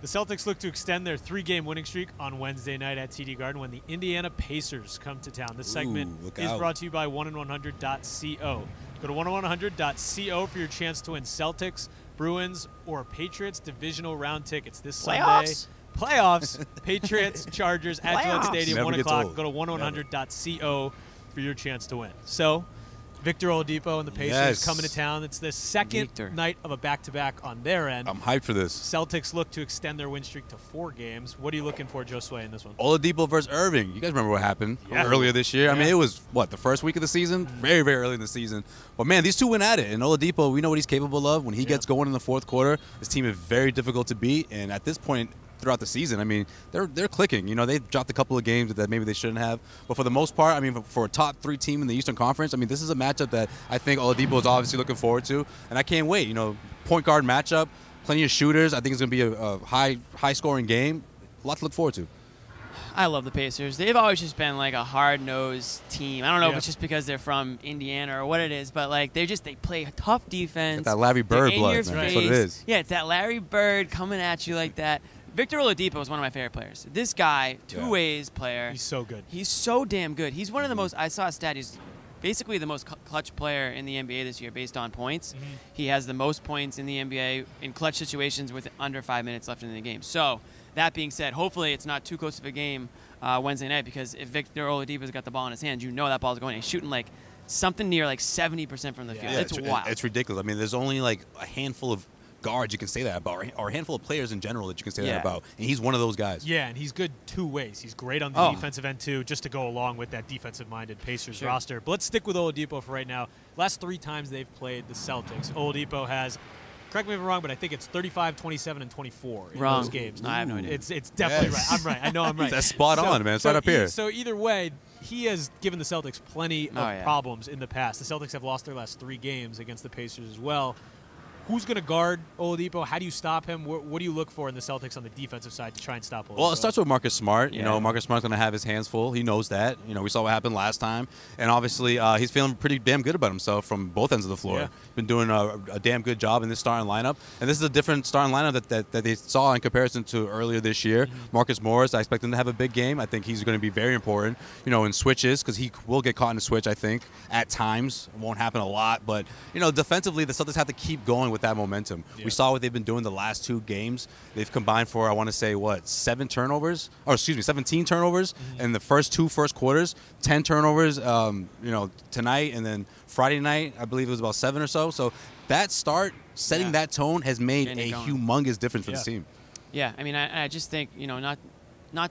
The Celtics look to extend their 3-game winning streak on Wednesday night at TD Garden when the Indiana Pacers come to town. This segment is brought to you by 1and100.co. Go to 1and100.co for your chance to win Celtics, Bruins, or Patriots divisional round tickets this Sunday. Playoffs. Patriots, Chargers at Gillette Stadium, Never 1 o'clock. old. Go to 1and100.co for your chance to win. So, Victor Oladipo and the Pacers coming to town. It's the second night of a back-to-back on their end. I'm hyped for this. Celtics look to extend their win streak to 4 games. What are you looking for, Josue, in this one? Oladipo versus Irving. You guys remember what happened earlier this year? I mean, it was, what, the first week of the season? Very, very early in the season. But, man, these two went at it. And Oladipo, we know what he's capable of. When he gets going in the fourth quarter, his team is very difficult to beat. And at this point throughout the season, I mean, they're clicking. You know, they've dropped a couple of games that maybe they shouldn't have. But for the most part, I mean, for a top 3 team in the Eastern Conference, I mean, this is a matchup that I think Oladipo is obviously looking forward to. And I can't wait. You know, point guard matchup, plenty of shooters. I think it's going to be a high-scoring game. A lot to look forward to. I love the Pacers. They've always just been like a hard-nosed team. I don't know if it's just because they're from Indiana or what it is, but like they play a tough defense. Got that Larry Bird blood, man. That's what it is. Yeah, it's that Larry Bird coming at you like that. Victor Oladipo is one of my favorite players. This guy, two-ways player. He's so good. He's so damn good. He's one of the most, I saw a stat, he's basically the most clutch player in the NBA this year based on points. He has the most points in the NBA in clutch situations with under 5 minutes left in the game. So, that being said, hopefully it's not too close of a game Wednesday night, because if Victor Oladipo's got the ball in his hands, you know that ball's going. He's shooting like something near like 70% from the field. It's wild. It's ridiculous. I mean, there's only like a handful of guards you can say that about, or a handful of players in general that you can say that about, and he's one of those guys. Yeah, and he's good two ways. He's great on the defensive end too, just to go along with that defensive-minded Pacers roster. But let's stick with Oladipo for right now. Last 3 times they've played the Celtics, Oladipo has, correct me if I'm wrong, but I think it's 35, 27, and 24 in those games. No, I have no idea. It's definitely right. I'm right. I know I'm right. That's spot on, man. It's right up here. So either way, he has given the Celtics plenty of problems in the past. The Celtics have lost their last 3 games against the Pacers as well. Who's going to guard Oladipo? How do you stop him? What do you look for in the Celtics on the defensive side to try and stop Oladipo? Well, it starts with Marcus Smart. You know, Marcus Smart's going to have his hands full. He knows that. You know, we saw what happened last time. And obviously, he's feeling pretty damn good about himself from both ends of the floor. Been doing a damn good job in this starting lineup. And this is a different starting lineup that they saw in comparison to earlier this year. Marcus Morris, I expect him to have a big game. I think he's going to be very important, you know, in switches, because he will get caught in a switch, I think, at times. It won't happen a lot. But, you know, defensively, the Celtics have to keep going with that momentum. We saw what they've been doing the last 2 games. They've combined for, I want to say, what, 17 turnovers in the first 2 quarters, 10 turnovers, you know, tonight, and then Friday night, I believe it was about 7 or so. So that start, setting that tone, has made a humongous difference for the team. Yeah, I mean, I just think, you know, not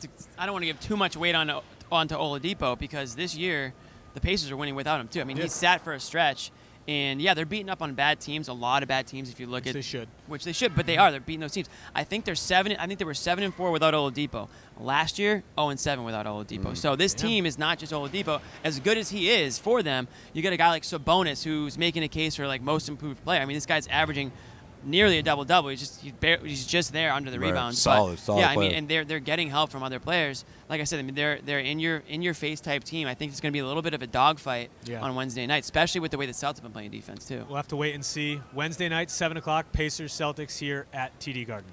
to, I don't want to give too much weight onto Oladipo, because this year the Pacers are winning without him too. I mean, he sat for a stretch. And, yeah, they're beating up on bad teams, a lot of bad teams if you look at – which they should, but they are. They're beating those teams. I think they were 7-4 without Oladipo. Last year, 0-7 without Oladipo. So this team is not just Oladipo. As good as he is for them, you get a guy like Sabonis who's making a case for, like, most improved player. I mean, this guy's averaging – nearly a double-double. He's just there under the rebounds. Solid yeah, I player. mean, and they're getting help from other players. Like I said, I mean, they're in your face type team. I think it's going to be a little bit of a dogfight on Wednesday night, especially with the way the Celtics have been playing defense too. We'll have to wait and see. Wednesday night, 7 o'clock, Pacers Celtics here at TD Garden.